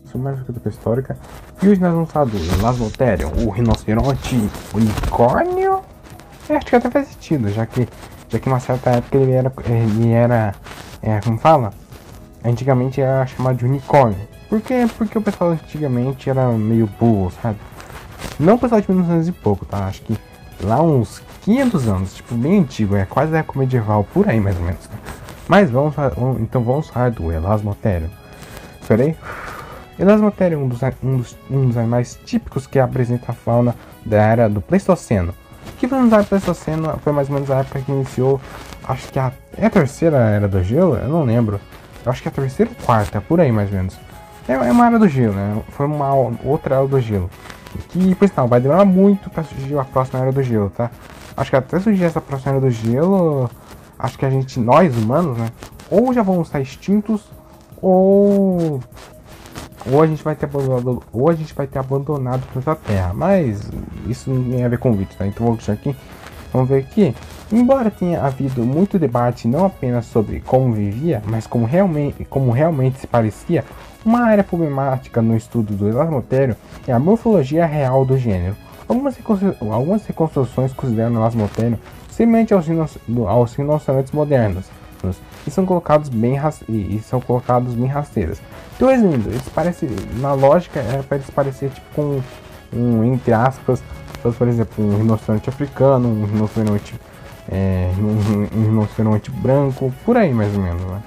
sobre mais uma cultura histórica. E hoje nós vamos falar do Elasmotherium, o rinoceronte unicórnio. Acho que até faz sentido, já que uma certa época ele era como fala? Antigamente era chamado de unicórnio. Por quê? Porque o pessoal antigamente era meio burro, sabe? Não o pessoal de 1900 e pouco, tá? Acho que lá uns 500 anos, tipo, bem antigo, quase época medieval, por aí mais ou menos. Mas vamos falar do Elasmotherium. Espera aí. Elasmotherium é um dos animais típicos que apresenta a fauna da era do Pleistoceno. Que foi no Pleistoceno, foi mais ou menos a época que iniciou, acho que é a terceira era do gelo, eu não lembro. Eu acho que é a terceira ou quarta, por aí mais ou menos. É uma era do gelo, né? Foi uma outra era do gelo. Que, por sinal, vai demorar muito pra surgir a próxima era do gelo, tá? Acho que até surgir essa próxima era do gelo, acho que nós humanos, né? Ou já vamos estar extintos, ou a gente vai ter abandonado o planeta Terra. Mas isso não tem a ver com o vídeo, tá? Então vamos aqui. Vamos ver aqui. Embora tenha havido muito debate não apenas sobre como vivia, mas como realmente se parecia, uma área problemática no estudo do Elasmotherium é a morfologia real do gênero. Algumas reconstruções consideram o Elasmotherium semelhante aos rinocerontes modernos e são colocados bem rasteiras. Então, resumindo, eles parecem, na lógica, era para eles parecer tipo com entre aspas, por exemplo, um rinoceronte africano, um rinoceronte branco, por aí mais ou menos, né?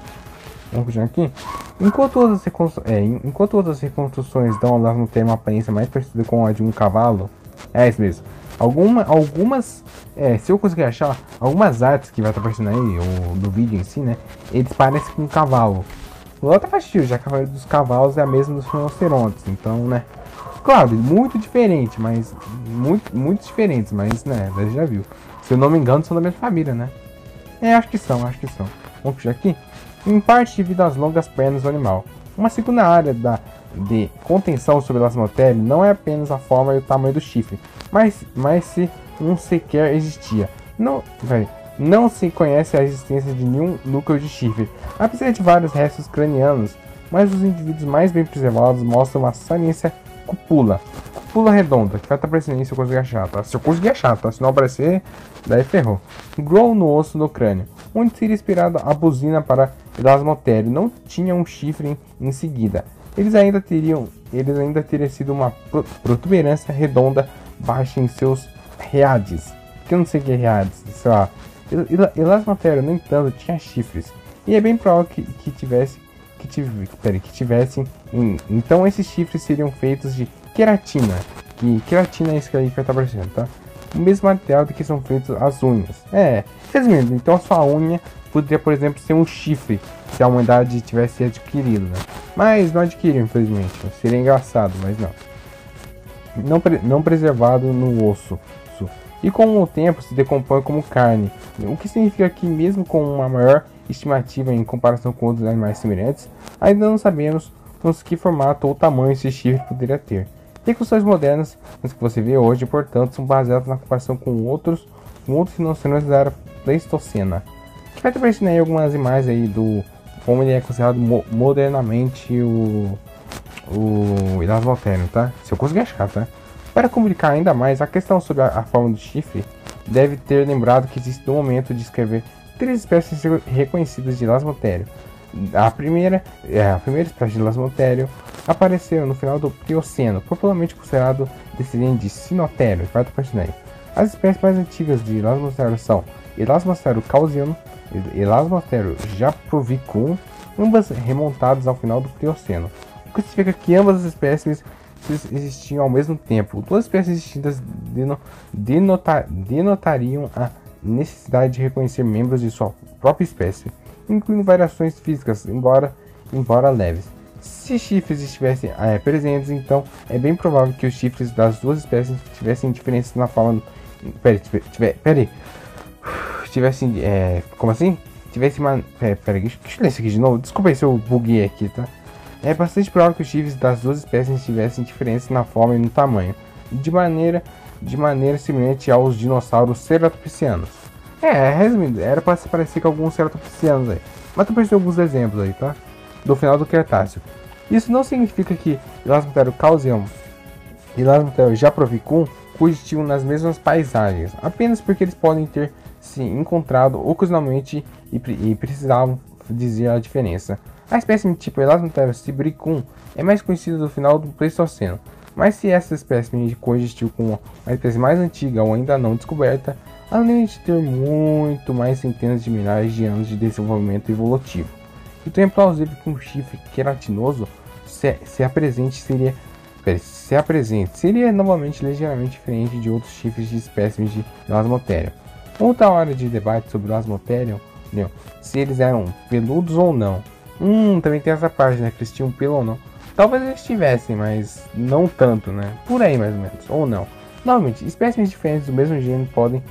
Vamos continuar aqui. Enquanto outras reconstruções dão ao Elasmotherium uma aparência mais parecida com a de um cavalo, é isso mesmo. Algumas, se eu conseguir achar, algumas artes que vai estar aparecendo aí, ou do vídeo em si, né? Eles parecem com um cavalo. O outro faz sentido, já que a maioria dos cavalos é a mesma dos rinocerontes, então, né? Claro, muito diferente, mas muito diferentes, mas, né? Você já viu. Se eu não me engano, são da mesma família, né? Acho que são. Vamos puxar aqui. Em parte devido às longas pernas do animal. Uma segunda área de contenção sobre o Elasmotherium não é apenas a forma e o tamanho do chifre, mas se um sequer existia. Não se conhece a existência de nenhum núcleo de chifre, apesar de vários restos cranianos, mas os indivíduos mais bem preservados mostram uma saliência cúpula redonda, que vai estar aparecendo aí se eu conseguir achar, tá? Se eu conseguir achar, tá? Se não aparecer, daí ferrou. Grow no osso do crânio, onde seria inspirada a buzina para Elasmotherium, não tinha um chifre em seguida. Eles ainda teriam sido uma protuberância redonda baixa em seus reades. Que eu não sei o que é reades, sei lá. Elasmotherium, no entanto, tinha chifres. E é bem provável que tivessem. Então esses chifres seriam feitos de queratina. Que queratina é isso que aí vai estar aparecendo, tá? O mesmo material do que são feitas as unhas. Resumindo, então a sua unha poderia, por exemplo, ser um chifre se a humanidade tivesse adquirido, né? Mas não adquiriu, infelizmente. Seria engraçado, mas não. Não preservado no osso. E com o tempo se decompõe como carne. O que significa que mesmo com uma maior estimativa em comparação com outros animais semelhantes, ainda não sabemos que formato ou tamanho esse chifre poderia ter. Reconstruções modernas, as que você vê hoje, portanto, são baseadas na comparação com outros rinocerontes da era Pleistocena. Que vai ter aparecendo aí algumas imagens aí do como ele é considerado modernamente o Elasmotherium, tá? Se eu conseguir achar, tá? Para complicar ainda mais a questão sobre a forma do chifre, deve ter lembrado que existe no momento de escrever 3 espécies reconhecidas de Elasmotherium. A primeira espécie de Elasmotherium apareceu no final do Plioceno, popularmente considerado descendente de Sinotherium. Vai aparecendo aí. As espécies mais antigas de Elasmotherium são Elasmotherium causianum e Elasmotherium japrovicum, ambas remontadas ao final do Plioceno, o que significa que ambas as espécies existiam ao mesmo tempo. Duas espécies distintas denotariam a necessidade de reconhecer membros de sua própria espécie, incluindo variações físicas, embora leves. Se chifres estivessem presentes, então é bem provável que os chifres das duas espécies tivessem diferenças na forma. Como assim? Tivesse uma. Deixa eu ler isso aqui de novo. Desculpa aí se eu buguei aqui, tá? É bastante provável que os chifres das duas espécies tivessem diferenças na forma e no tamanho, de maneira semelhante aos dinossauros ceratopsianos. Resumindo, era para se parecer com alguns ceratopsianos aí. Mas tu percebeu alguns exemplos aí, tá? Do final do Cretáceo. Isso não significa que Elasmotero e Elasmotero japrovicum coexistiam nas mesmas paisagens, apenas porque eles podem ter se encontrado ocasionalmente e precisavam dizer a diferença. A espécie tipo Elasmotero sibricum é mais conhecida do final do Pleistoceno, mas se essa espécie coexistiu com uma espécie mais antiga ou ainda não descoberta, além de ter muito mais centenas de milhares de anos de desenvolvimento evolutivo. Então é plausível que um chifre queratinoso se apresente seria novamente ligeiramente diferente de outros chifres de espécimes de Elasmotherium. Outra hora de debate sobre o Elasmotherium, se eles eram peludos ou não. Também tem essa parte, né, que eles tinham pelo ou não. Talvez eles tivessem, mas não tanto, né? Por aí mais ou menos, ou não. Novamente, espécimes diferentes do mesmo gênero podem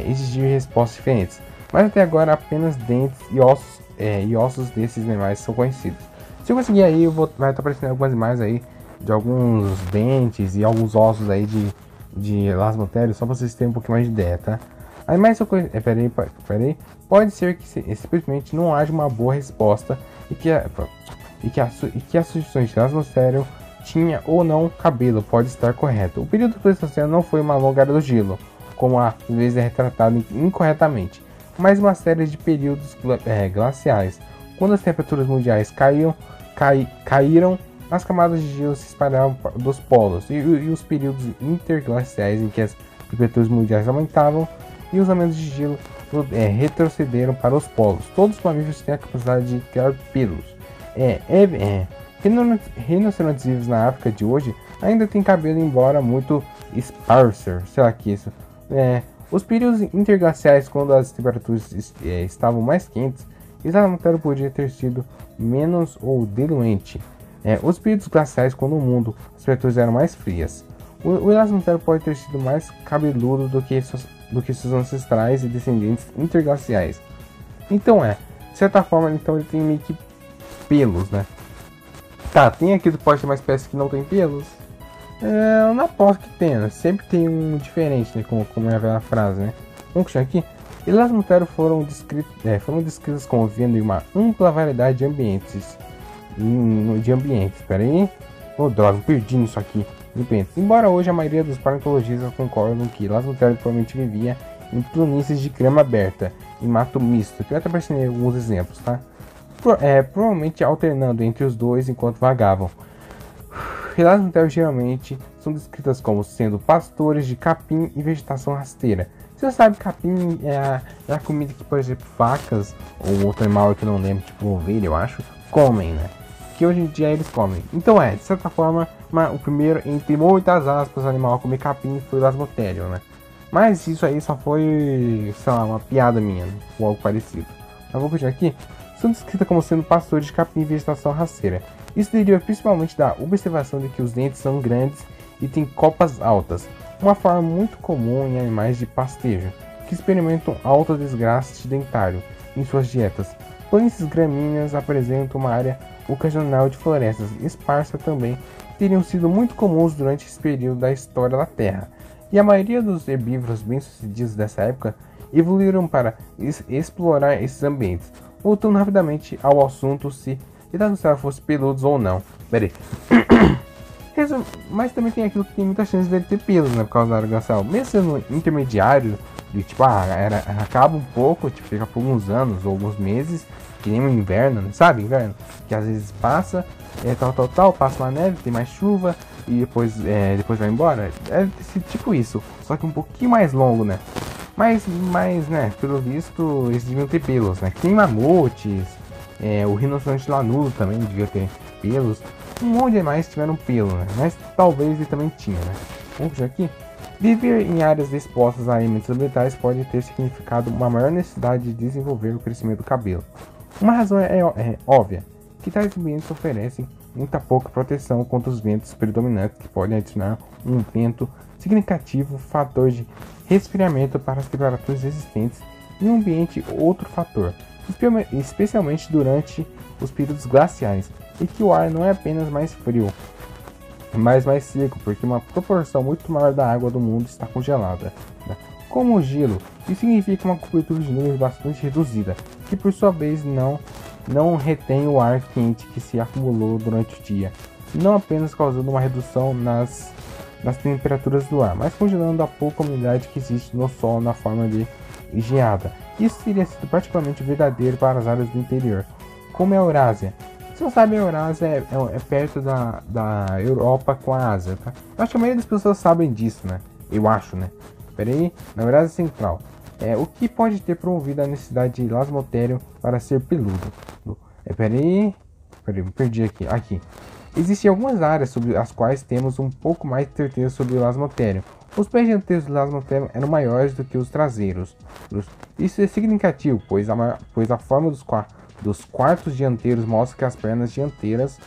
exigir respostas diferentes, mas até agora apenas dentes e ossos desses animais são conhecidos. Se eu conseguir aí, vai estar aparecendo algumas imagens aí de alguns dentes e alguns ossos aí de Elasmotherium, só para vocês terem um pouquinho mais de ideia, tá? Aí mais peraí, pode ser que simplesmente não haja uma boa resposta e que as sugestões de Elasmotherium tinha ou não cabelo pode estar correto. O período do Pleistoceno não foi uma longa era do gelo, como às vezes é retratado incorretamente, mas uma série de períodos glaciais, quando as temperaturas mundiais caíram, as camadas de gelo se espalharam dos polos, e os períodos interglaciais em que as temperaturas mundiais aumentavam e os aumentos de gelo retrocederam para os polos. Todos os mamíferos têm a capacidade de criar pelos. Rinocerontes vivos na África de hoje ainda têm cabelo, embora muito sparser. Será que isso? Os períodos interglaciais, quando as temperaturas estavam mais quentes, Elasmotero podia ter sido menos ou diluente. Os períodos glaciais, quando o mundo as temperaturas eram mais frias. O Elasmotero pode ter sido mais cabeludo do que seus ancestrais e descendentes interglaciais. Então de certa forma, então ele tem meio que pelos, né? Tá, tem aqui pode ter uma espécie que não tem pelos? Eu não aposto que tenha, sempre tem um diferente, né? Como é a frase, né? Vamos continuar aqui. Elasmotero foram descritas como vivendo em uma ampla variedade de ambientes. Espera aí. Oh, droga, perdi isso aqui. Embora hoje a maioria dos paleontologistas concordam que Elasmotero provavelmente vivia em planícies de grama aberta e mato misto, que vai estar aparecendo alguns exemplos, tá? Provavelmente alternando entre os dois enquanto vagavam. Elasmotero geralmente são descritas como sendo pastores de capim e vegetação rasteira. Você sabe, capim é a comida que, por exemplo, vacas ou outro animal que eu não lembro, tipo ovelha, eu acho, comem, né? Que hoje em dia eles comem. Então de certa forma, o primeiro, entre muitas aspas, animal a comer capim foi o Elasmotherium, né? Mas isso aí só foi, sei lá, uma piada minha, né? Ou algo parecido. Mas vou continuar aqui. São descritas como sendo pastores de capim e vegetação rasteira. Isso deriva principalmente da observação de que os dentes são grandes e têm copas altas, uma forma muito comum em animais de pastejo, que experimentam alto desgaste dentário em suas dietas. Planícies gramíneas apresentam uma área ocasional de florestas esparsa também, teriam sido muito comuns durante esse período da história da Terra, e a maioria dos herbívoros bem-sucedidos dessa época evoluíram para explorar esses ambientes. Voltando rapidamente ao assunto se Elasmotero fosse peludos ou não. Peraí. Mas também tem aquilo que tem muita chance dele ter pelos, né? Por causa da área glacial. Mesmo sendo intermediário, de tipo, acaba um pouco, tipo, fica por alguns anos ou alguns meses, que nem o inverno, né? Sabe? Inverno. Que às vezes passa, passa uma neve, tem mais chuva, e depois vai embora. Tipo isso. Só que um pouquinho mais longo, né? Mas, né, pelo visto, eles deviam ter pelos, né? Tem mamutes, o rinoceronte lanudo também devia ter pelos. Um monte de animais tiveram pelo, né? Mas talvez ele também tinha, né? Vamos ver aqui. Viver em áreas expostas a elementos ambientais pode ter significado uma maior necessidade de desenvolver o crescimento do cabelo. Uma razão é óbvia, que tais ambientes oferecem muita pouca proteção contra os ventos predominantes, que podem adicionar um vento significativo fator de resfriamento para as temperaturas existentes em um ambiente. Outro fator, especialmente durante os períodos glaciais, e que o ar não é apenas mais frio, mas mais seco, porque uma proporção muito maior da água do mundo está congelada, né? Como o gelo, isso significa uma cobertura de nuvens bastante reduzida, que por sua vez não retém o ar quente que se acumulou durante o dia. não apenas causando uma redução nas temperaturas do ar, mas congelando a pouca umidade que existe no Sol na forma de geada. Isso teria sido particularmente verdadeiro para as áreas do interior, como a Eurásia. Se não sabe, a Eurásia é perto da Europa com a Ásia, tá? Eu acho que a maioria das pessoas sabem disso, né? Eu acho, né? Pera aí, na Eurásia Central. O que pode ter promovido a necessidade de Elasmotherium para ser peludo? Pera aí, me perdi aqui. Existem algumas áreas sobre as quais temos um pouco mais de certeza sobre o Elasmotherium. Os pés dianteiros do Elasmotherium eram maiores do que os traseiros. Isso é significativo, pois a forma dos quartos dianteiros mostra que as pernas dianteiras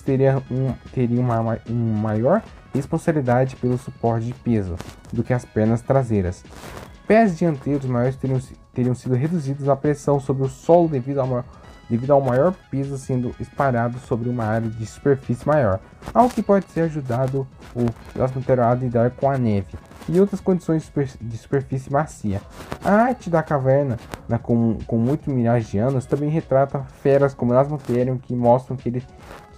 teriam uma maior responsabilidade pelo suporte de peso do que as pernas traseiras. Pés dianteiros maiores teriam sido reduzidos à pressão sobre o solo devido ao maior peso sendo espalhado sobre uma área de superfície maior, algo que pode ter ajudado o Elasmotherium a lidar com a neve e outras condições de superfície macia. A arte da caverna, com muitos milhares de anos, também retrata feras como Elasmotherium que mostram que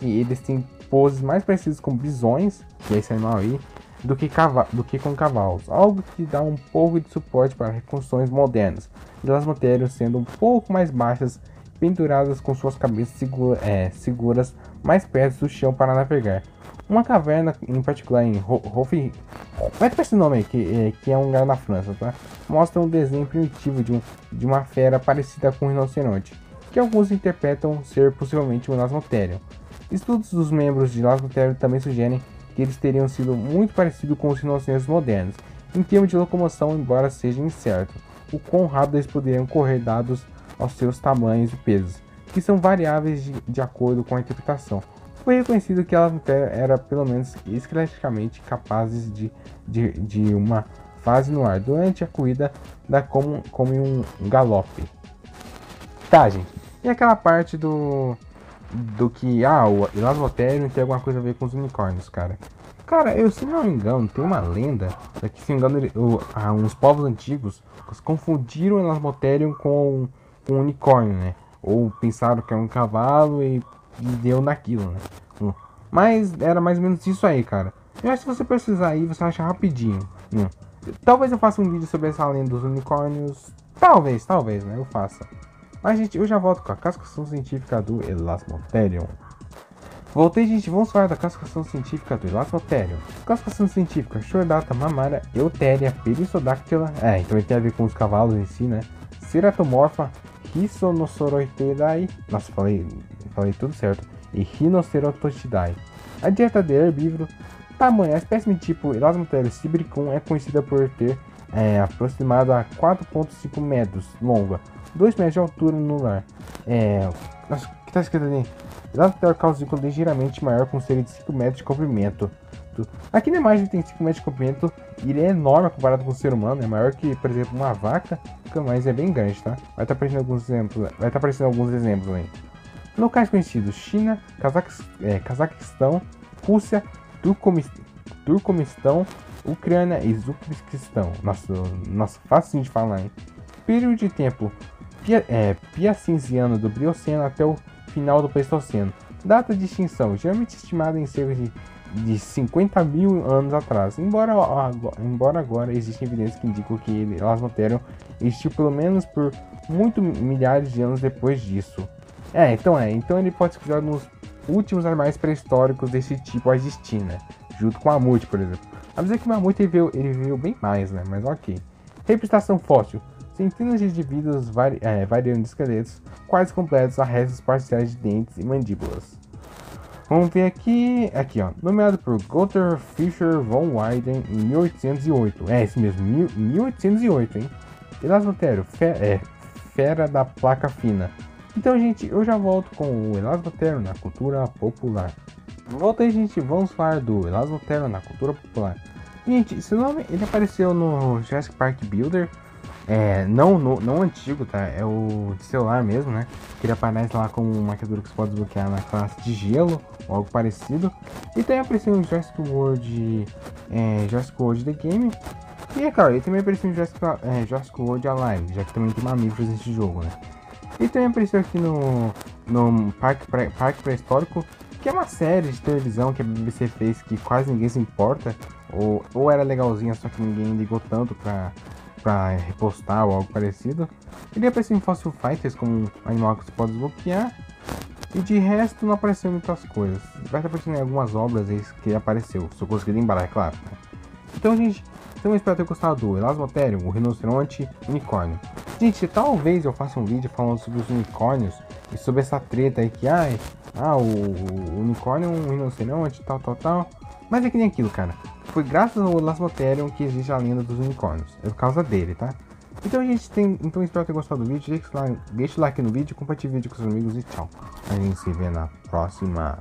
eles têm poses mais parecidas com bisões, que é esse animal aí, do que com cavalos, algo que dá um pouco de suporte para reconstruções modernas. Elasmotherium sendo um pouco mais baixas, penduradas com suas cabeças seguras mais perto do chão para navegar. Uma caverna, em particular em Hof, vai ter esse nome aí, que é um lugar na França, tá? Mostra um desenho primitivo de uma fera parecida com um rinoceronte, que alguns interpretam ser possivelmente um Elasmotherium. Estudos dos membros de Elasmotherium também sugerem que eles teriam sido muito parecidos com os rinocerontes modernos, em termos de locomoção, embora seja incerto o quão rápido eles poderiam correr dados aos seus tamanhos e pesos, que são variáveis de acordo com a interpretação. Foi reconhecido que elas eram pelo menos esqueleticamente capazes de uma fase no ar durante a corrida como em um galope. Tá, gente. E aquela parte do que o Elasmotherium tem alguma coisa a ver com os unicórnios, cara. Cara, se não me engano, tem uma lenda que, se não me engano, uns povos antigos confundiram o Elasmotherium com um unicórnio, né? Ou pensaram que era um cavalo e deu naquilo, né? Mas era mais ou menos isso aí, cara. Eu acho que se você pesquisar aí, você acha rapidinho. Talvez eu faça um vídeo sobre essa lenda dos unicórnios. Talvez, né? Eu faça. Mas, gente, eu já volto com a classificação científica do Elasmotherium. Voltei, gente, vamos falar da classificação científica do Elasmotherium. Classificação científica: Chordata, Mamara, Eutheria, Perissodactyla. Então ele tem a ver com os cavalos em si, né? Ceratomorpha, Rhinocerotidae. Nossa, falei tudo certo. E Rhinocerotidae. A dieta de herbívoro. Tamanho: a espécie tipo Elasmotherium sibricum é conhecida por ter aproximado a 4,5 metros longa, 2 metros de altura no lar. Nossa, o que está escrito ali? Elasmotherium causícola ligeiramente maior, com cerca de 5 metros de comprimento. Aqui na imagem tem 5 metros de comprimento e ele é enorme comparado com o ser humano. É maior que, por exemplo, uma vaca, mas é bem grande, tá? Vai estar aparecendo alguns exemplos aí. Locais conhecidos: China, Cazaquistão, Rússia, Turcomenistão, Ucrânia e Uzbequistão. Nossa, fácil de falar, hein? Período de tempo: Piacenziano do Brioceno até o final do Pleistoceno. Data de extinção: geralmente estimada em cerca de 50 mil anos atrás, embora agora existem evidências que indicam que Elasmotherium existiu pelo menos por muitos milhares de anos depois disso. Então ele pode ser considerado nos últimos animais pré-históricos desse tipo a existir, né? Junto com o mamute, por exemplo. A dizer que o mamute ele veio bem mais, né? Mas ok. Representação fóssil: centenas de indivíduos variando de esqueletos quase completos a restos parciais de dentes e mandíbulas. Vamos ver aqui, ó, nomeado por Gunther Fischer von Weyden em 1808. Esse mesmo, 1808, hein? Elasmotherium, fera da placa fina. Então, gente, eu já volto com o Elasmotherium na cultura popular. Voltei, gente, vamos falar do Elasmotherium na cultura popular. Gente, esse nome, ele apareceu no Jurassic Park Builder. Não antigo, tá? É o de celular mesmo, né? Que ele aparece lá como uma criatura que você pode desbloquear na classe de gelo, ou algo parecido. E também apareceu no Jurassic World The Game. E é claro, ele também apareceu no Jurassic World Alive, já que também tem mamíferos nesse jogo, né? E também apareceu aqui no Parque Pré-Histórico, que é uma série de televisão que a BBC fez que quase ninguém se importa, ou era legalzinha, só que ninguém ligou tanto pra repostar ou algo parecido. Ele apareceu em Fossil Fighters como um animal que você pode desbloquear. E de resto não apareceu muitas coisas. Vai estar aparecendo em algumas obras aí que apareceu, se eu conseguir lembrar, é claro. Então, gente, eu espero ter gostado do Elasmotherium, o rinoceronte unicórnio. Gente, talvez eu faça um vídeo falando sobre os unicórnios e sobre essa treta aí que, o unicórnio é um rinoceronte, tal. Mas é que nem aquilo, cara. Foi graças ao Elasmotherium que existe a lenda dos unicórnios. É por causa dele, tá? Então, gente, então espero ter gostado do vídeo. Deixa o like no vídeo, compartilhe o vídeo com seus amigos e tchau. A gente se vê na próxima.